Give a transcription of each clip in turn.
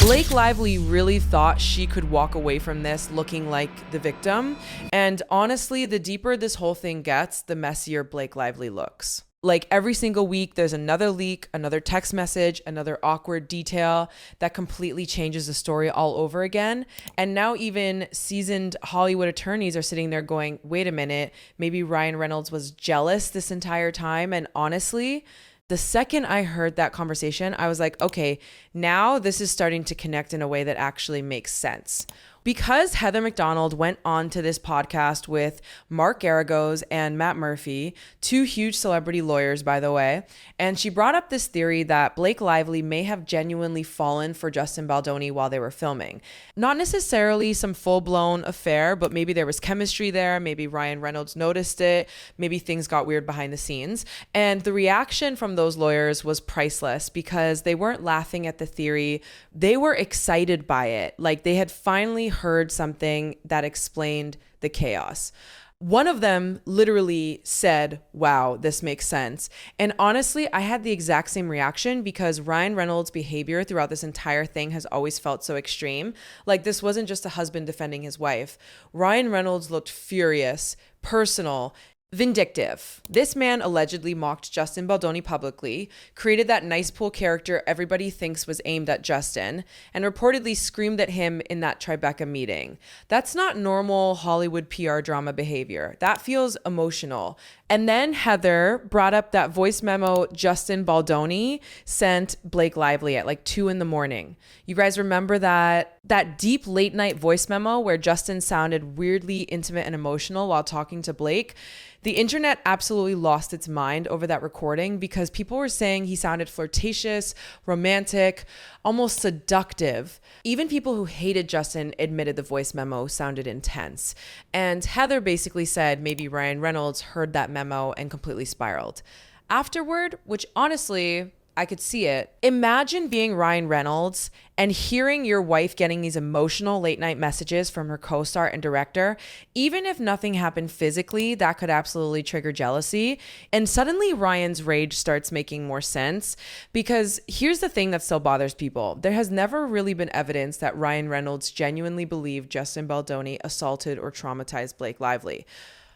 Blake Lively really thought she could walk away from this looking like the victim. And honestly, the deeper this whole thing gets, the messier Blake Lively looks. Like every single week, there's another leak, another text message, another awkward detail that completely changes the story all over again. And now even seasoned Hollywood attorneys are sitting there going, wait a minute, maybe Ryan Reynolds was jealous this entire time. And honestly, the second I heard that conversation, I was like, okay, now this is starting to connect in a way that actually makes sense. Because Heather McDonald went on to this podcast with Mark Garagos and Matt Murphy, two huge celebrity lawyers, by the way, and she brought up this theory that Blake Lively may have genuinely fallen for Justin Baldoni while they were filming. Not necessarily some full-blown affair, but maybe there was chemistry there, maybe Ryan Reynolds noticed it, maybe things got weird behind the scenes. And the reaction from those lawyers was priceless because they weren't laughing at the theory, they were excited by it. Like they had finally heard something that explained the chaos. One of them literally said, wow, this makes sense. And honestly, I had the exact same reaction because Ryan Reynolds' behavior throughout this entire thing has always felt so extreme. Like this wasn't just a husband defending his wife. Ryan Reynolds looked furious, personal, vindictive. This man allegedly mocked Justin Baldoni publicly, created that nice pool character everybody thinks was aimed at Justin, and reportedly screamed at him in that Tribeca meeting. That's not normal Hollywood PR drama behavior. That feels emotional. And then Heather brought up that voice memo Justin Baldoni sent Blake Lively at like 2 a.m. You guys remember that deep late night voice memo where Justin sounded weirdly intimate and emotional while talking to Blake? The internet absolutely lost its mind over that recording because people were saying he sounded flirtatious, romantic, almost seductive. Even people who hated Justin admitted the voice memo sounded intense. And Heather basically said maybe Ryan Reynolds heard that memo and completely spiraled. Afterward, which honestly, I could see it. Imagine being Ryan Reynolds and hearing your wife getting these emotional late night messages from her co-star and director. Even if nothing happened physically, that could absolutely trigger jealousy. And suddenly Ryan's rage starts making more sense because here's the thing that still bothers people. There has never really been evidence that Ryan Reynolds genuinely believed Justin Baldoni assaulted or traumatized Blake Lively.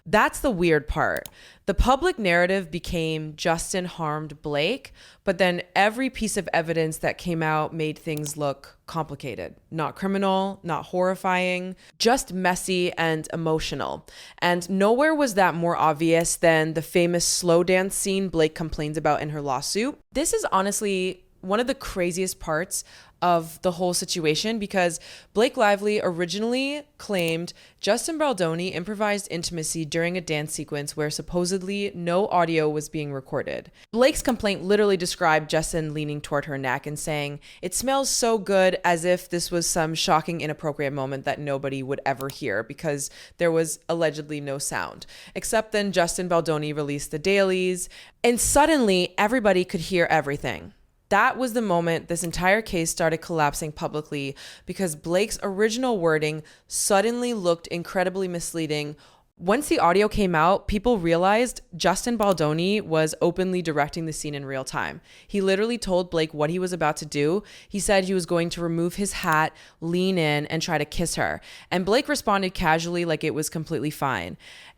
That's the weird part. The public narrative became Justin harmed Blake, but then every piece of evidence that came out made things look complicated. Not criminal, not horrifying, just messy and emotional. And nowhere was that more obvious than the famous slow dance scene Blake complains about in her lawsuit. This is honestly one of the craziest parts of the whole situation because Blake Lively originally claimed Justin Baldoni improvised intimacy during a dance sequence where supposedly no audio was being recorded. Blake's complaint literally described Justin leaning toward her neck and saying, "It smells so good," as if this was some shocking, inappropriate moment that nobody would ever hear because there was allegedly no sound. Except then Justin Baldoni released the dailies and suddenly everybody could hear everything. That was the moment this entire case started collapsing publicly because Blake's original wording suddenly looked incredibly misleading. Once the audio came out, people realized Justin Baldoni was openly directing the scene in real time. He literally told Blake what he was about to do. He said he was going to remove his hat, lean in, and try to kiss her. And Blake responded casually like it was completely fine.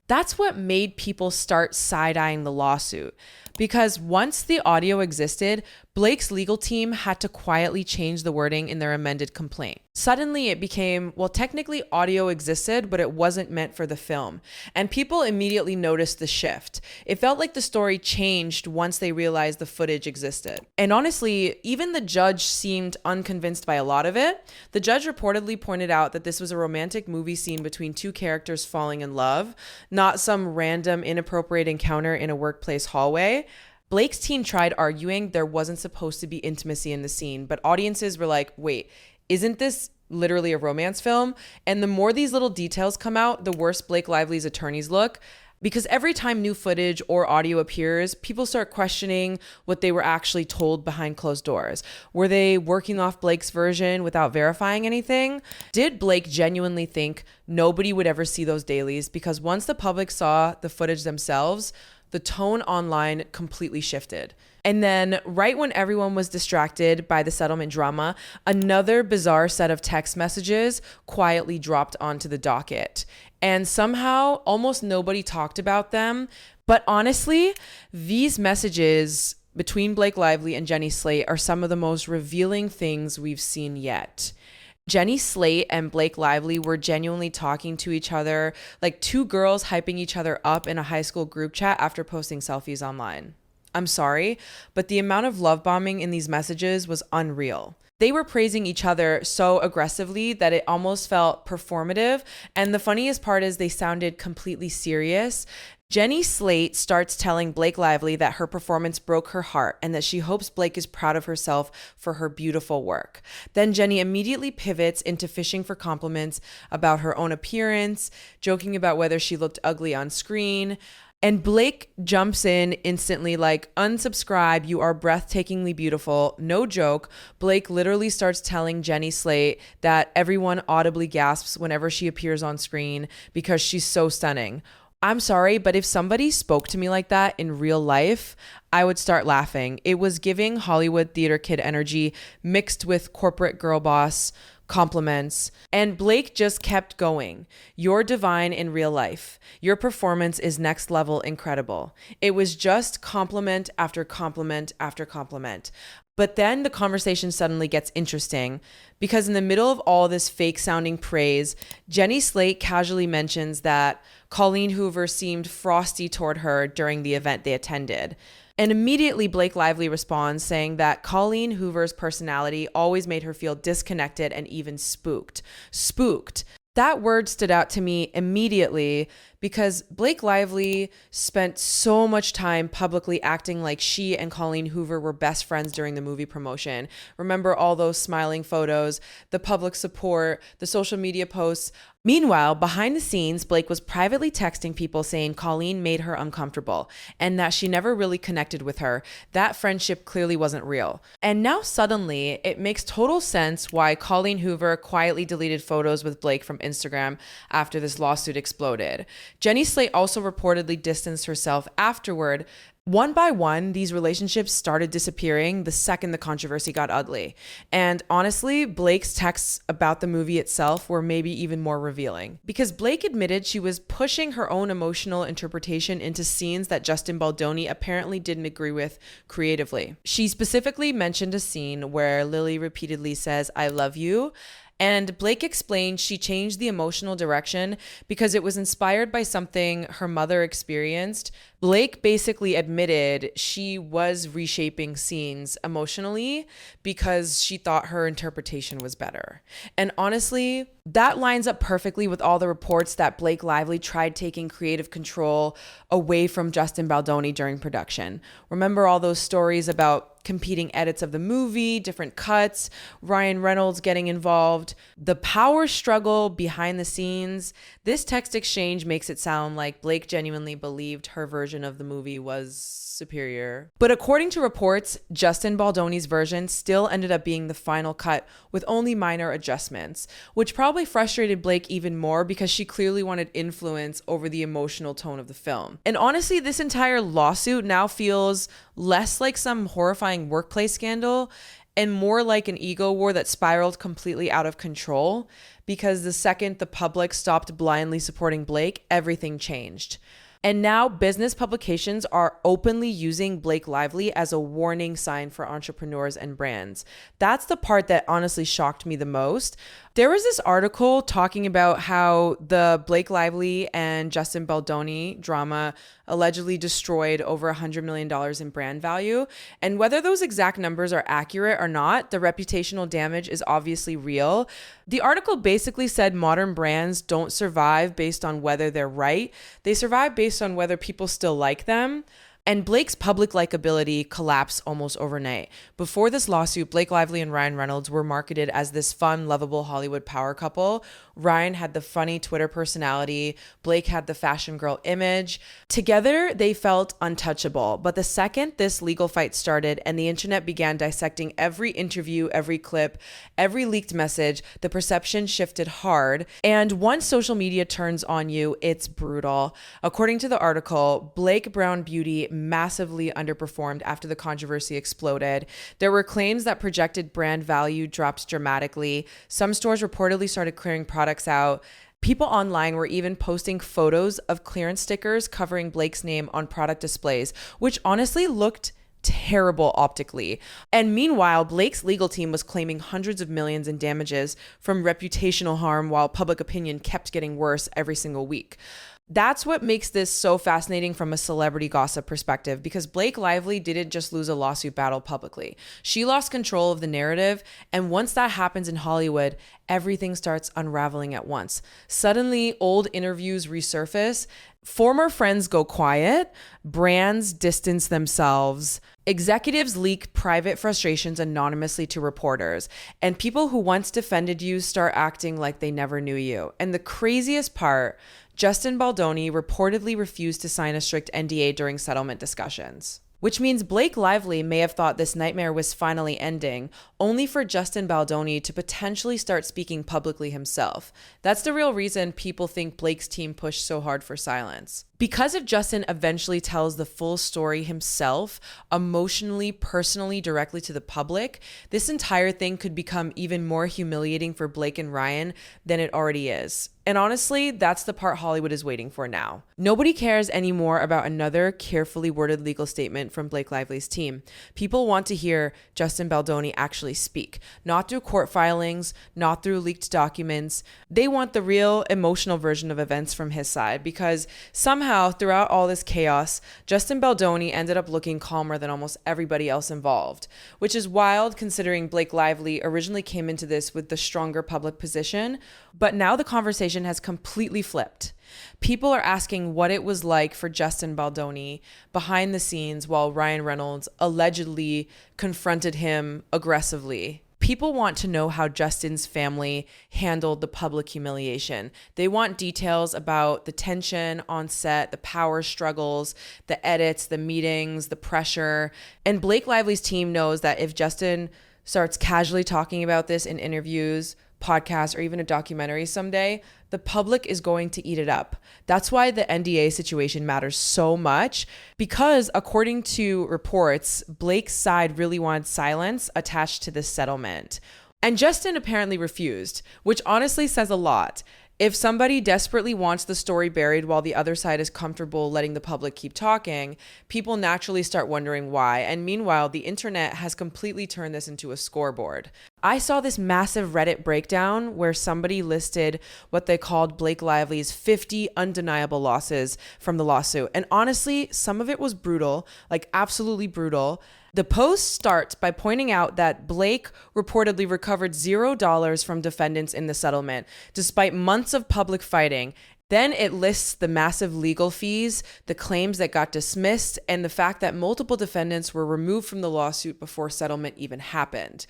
That's what made people start side-eyeing the lawsuit. Because once the audio existed, Blake's legal team had to quietly change the wording in their amended complaint. Suddenly it became, well, technically audio existed, but it wasn't meant for the film. And people immediately noticed the shift. It felt like the story changed once they realized the footage existed. And honestly, even the judge seemed unconvinced by a lot of it. The judge reportedly pointed out that this was a romantic movie scene between two characters falling in love, not some random inappropriate encounter in a workplace hallway. Blake's team tried arguing there wasn't supposed to be intimacy in the scene, but audiences were like, wait, isn't this literally a romance film? And the more these little details come out, the worse Blake Lively's attorneys look. Because every time new footage or audio appears, people start questioning what they were actually told behind closed doors. Were they working off Blake's version without verifying anything? Did Blake genuinely think nobody would ever see those dailies? Because once the public saw the footage themselves, the tone online completely shifted. And then right when everyone was distracted by the settlement drama, another bizarre set of text messages quietly dropped onto the docket. And somehow almost nobody talked about them. But honestly, these messages between Blake Lively and Jenny Slate are some of the most revealing things we've seen yet. Jenny Slate and Blake Lively were genuinely talking to each other like two girls hyping each other up in a high school group chat after posting selfies online. I'm sorry, but the amount of love bombing in these messages was unreal. They were praising each other so aggressively that it almost felt performative. And the funniest part is they sounded completely serious. Jenny Slate starts telling Blake Lively that her performance broke her heart and that she hopes Blake is proud of herself for her beautiful work. Then Jenny immediately pivots into fishing for compliments about her own appearance, joking about whether she looked ugly on screen. And Blake jumps in instantly like, unsubscribe, you are breathtakingly beautiful. No joke. Blake literally starts telling Jenny Slate that everyone audibly gasps whenever she appears on screen because she's so stunning. I'm sorry, but if somebody spoke to me like that in real life, I would start laughing. It was giving Hollywood theater kid energy mixed with corporate girl boss compliments. And Blake just kept going. You're divine in real life. Your performance is next level incredible. It was just compliment after compliment after compliment. But then the conversation suddenly gets interesting because in the middle of all this fake sounding praise, Jenny Slate casually mentions that Colleen Hoover seemed frosty toward her during the event they attended. And immediately Blake Lively responds saying that Colleen Hoover's personality always made her feel disconnected and even spooked. Spooked. That word stood out to me immediately because Blake Lively spent so much time publicly acting like she and Colleen Hoover were best friends during the movie promotion. Remember all those smiling photos, the public support, the social media posts. Meanwhile, behind the scenes, Blake was privately texting people saying Colleen made her uncomfortable and that she never really connected with her. That friendship clearly wasn't real. And now suddenly, it makes total sense why Colleen Hoover quietly deleted photos with Blake from Instagram after this lawsuit exploded. Jenny Slate also reportedly distanced herself afterward. One by one, these relationships started disappearing the second the controversy got ugly. And honestly, Blake's texts about the movie itself were maybe even more revealing. Because Blake admitted she was pushing her own emotional interpretation into scenes that Justin Baldoni apparently didn't agree with creatively. She specifically mentioned a scene where Lily repeatedly says, "I love you." And Blake explained she changed the emotional direction because it was inspired by something her mother experienced. Blake basically admitted she was reshaping scenes emotionally because she thought her interpretation was better. And honestly, that lines up perfectly with all the reports that Blake Lively tried taking creative control away from Justin Baldoni during production. Remember all those stories about competing edits of the movie, different cuts, Ryan Reynolds getting involved, the power struggle behind the scenes. This text exchange makes it sound like Blake genuinely believed her version of the movie was superior. But according to reports, Justin Baldoni's version still ended up being the final cut with only minor adjustments, which probably frustrated Blake even more because she clearly wanted influence over the emotional tone of the film. And honestly, this entire lawsuit now feels less like some horrifying workplace scandal and more like an ego war that spiraled completely out of control because the second the public stopped blindly supporting Blake, everything changed. And now business publications are openly using Blake Lively as a warning sign for entrepreneurs and brands. That's the part that honestly shocked me the most. There was this article talking about how the Blake Lively and Justin Baldoni drama allegedly destroyed over $100 million in brand value. And whether those exact numbers are accurate or not, the reputational damage is obviously real. The article basically said modern brands don't survive based on whether they're right. They survive based on whether people still like them. And Blake's public likability collapsed almost overnight. Before this lawsuit, Blake Lively and Ryan Reynolds were marketed as this fun, lovable Hollywood power couple. Ryan had the funny Twitter personality. Blake had the fashion girl image. Together, they felt untouchable. But the second this legal fight started and the internet began dissecting every interview, every clip, every leaked message, the perception shifted hard. And once social media turns on you, it's brutal. According to the article, Blake Brown Beauty massively underperformed after the controversy exploded. There were claims that projected brand value dropped dramatically. Some stores reportedly started clearing products out. People online were even posting photos of clearance stickers covering Blake's name on product displays, which honestly looked terrible optically. And meanwhile, Blake's legal team was claiming hundreds of millions in damages from reputational harm while public opinion kept getting worse every single week. That's what makes this so fascinating from a celebrity gossip perspective, because Blake Lively didn't just lose a lawsuit battle publicly. She lost control of the narrative, and once that happens in Hollywood, everything starts unraveling at once. Suddenly, old interviews resurface, former friends go quiet, brands distance themselves, executives leak private frustrations anonymously to reporters, and people who once defended you start acting like they never knew you. And the craziest part, Justin Baldoni reportedly refused to sign a strict NDA during settlement discussions, which means Blake Lively may have thought this nightmare was finally ending, only for Justin Baldoni to potentially start speaking publicly himself. That's the real reason people think Blake's team pushed so hard for silence. Because if Justin eventually tells the full story himself, emotionally, personally, directly to the public, this entire thing could become even more humiliating for Blake and Ryan than it already is. And honestly, that's the part Hollywood is waiting for now. Nobody cares anymore about another carefully worded legal statement from Blake Lively's team. People want to hear Justin Baldoni actually speak, not through court filings, not through leaked documents. They want the real emotional version of events from his side, because somehow throughout all this chaos, Justin Baldoni ended up looking calmer than almost everybody else involved, which is wild considering Blake Lively originally came into this with the stronger public position, but now the conversation has completely flipped. People are asking what it was like for Justin Baldoni behind the scenes while Ryan Reynolds allegedly confronted him aggressively. People want to know how Justin's family handled the public humiliation. They want details about the tension on set, the power struggles, the edits, the meetings, the pressure. And Blake Lively's team knows that if Justin starts casually talking about this in interviews, podcasts, or even a documentary someday, the public is going to eat it up. That's why the NDA situation matters so much, because according to reports, Blake's side really wants silence attached to this settlement. And Justin apparently refused, which honestly says a lot. If somebody desperately wants the story buried while the other side is comfortable letting the public keep talking, people naturally start wondering why. And meanwhile, the internet has completely turned this into a scoreboard. I saw this massive Reddit breakdown where somebody listed what they called Blake Lively's 50 undeniable losses from the lawsuit. And honestly, some of it was brutal, like absolutely brutal. The post starts by pointing out that Blake reportedly recovered $0 from defendants in the settlement, despite months of public fighting. Then it lists the massive legal fees, the claims that got dismissed, and the fact that multiple defendants were removed from the lawsuit before settlement even happened.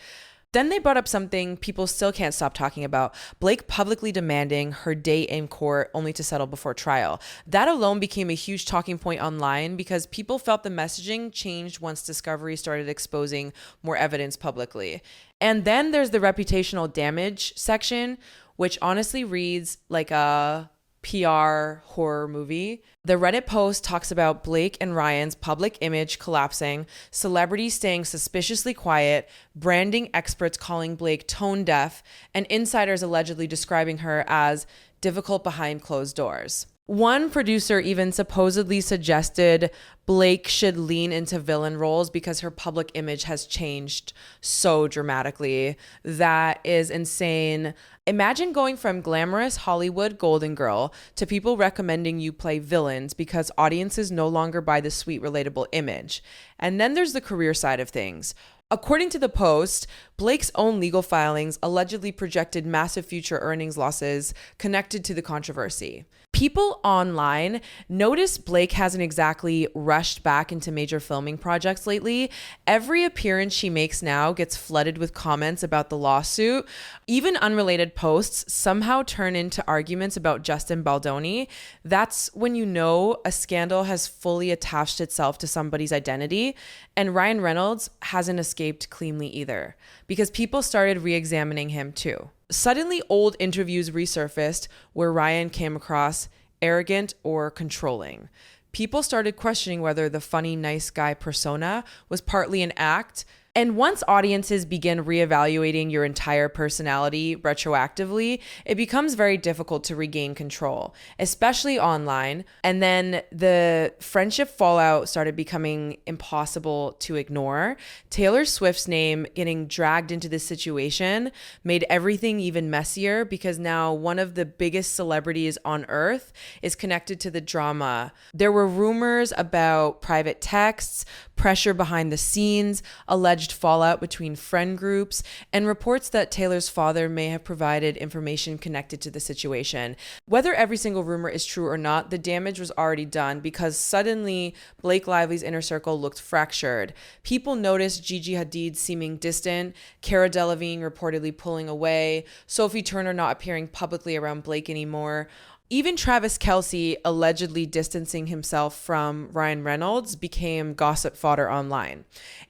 Then they brought up something people still can't stop talking about: Blake publicly demanding her day in court only to settle before trial. That alone became a huge talking point online because people felt the messaging changed once Discovery started exposing more evidence publicly. And then there's the reputational damage section, which honestly reads like a PR horror movie. The Reddit post talks about Blake and Ryan's public image collapsing, celebrities staying suspiciously quiet, branding experts calling Blake tone deaf, and insiders allegedly describing her as difficult behind closed doors. One producer even supposedly suggested Blake should lean into villain roles because her public image has changed so dramatically. That is insane. Imagine going from glamorous Hollywood golden girl to people recommending you play villains because audiences no longer buy the sweet, relatable image. And then there's the career side of things. According to the Post, Blake's own legal filings allegedly projected massive future earnings losses connected to the controversy. People online notice Blake hasn't exactly rushed back into major filming projects lately. Every appearance she makes now gets flooded with comments about the lawsuit. Even unrelated posts somehow turn into arguments about Justin Baldoni. That's when you know a scandal has fully attached itself to somebody's identity. And Ryan Reynolds hasn't escaped cleanly either, because people started re-examining him too. Suddenly, old interviews resurfaced where Ryan came across arrogant or controlling. people started questioning whether the funny, nice guy persona was partly an act. And once audiences begin reevaluating your entire personality retroactively, it becomes very difficult to regain control, especially online. And then the friendship fallout started becoming impossible to ignore. Taylor Swift's name getting dragged into this situation made everything even messier because now one of the biggest celebrities on earth is connected to the drama. There were rumors about private texts, pressure behind the scenes, alleged fallout between friend groups, and reports that Taylor's father may have provided information connected to the situation. Whether every single rumor is true or not, the damage was already done because suddenly Blake Lively's inner circle looked fractured. People noticed Gigi Hadid seeming distant, Cara Delevingne reportedly pulling away, Sophie Turner not appearing publicly around Blake anymore. Even Travis Kelce allegedly distancing himself from Ryan Reynolds became gossip fodder online.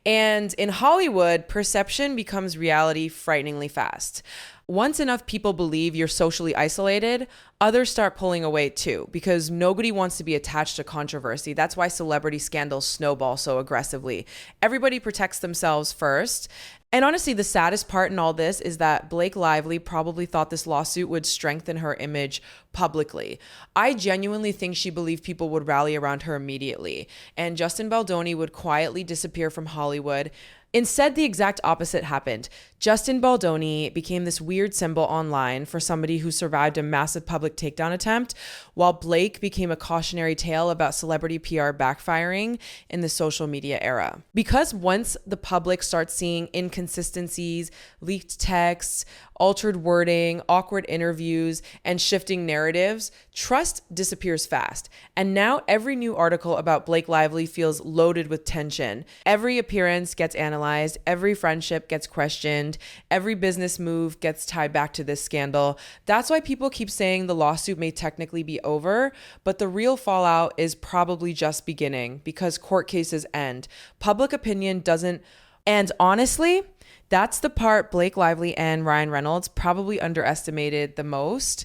And in Hollywood, perception becomes reality frighteningly fast. Once enough people believe you're socially isolated, others start pulling away too, because nobody wants to be attached to controversy. That's why celebrity scandals snowball so aggressively. Everybody protects themselves first. And honestly, the saddest part in all this is that Blake Lively probably thought this lawsuit would strengthen her image publicly. I genuinely think she believed people would rally around her immediately, and Justin Baldoni would quietly disappear from Hollywood. Instead, the exact opposite happened. Justin Baldoni became this weird symbol online for somebody who survived a massive public takedown attempt, while Blake became a cautionary tale about celebrity PR backfiring in the social media era. Because once the public starts seeing inconsistencies, leaked texts, altered wording, awkward interviews, and shifting narratives, trust disappears fast. And now every new article about Blake Lively feels loaded with tension. Every appearance gets analyzed, every friendship gets questioned, every business move gets tied back to this scandal. That's why people keep saying the lawsuit may technically be over, but the real fallout is probably just beginning because court cases end. Public opinion doesn't. And honestly, that's the part Blake Lively and Ryan Reynolds probably underestimated the most.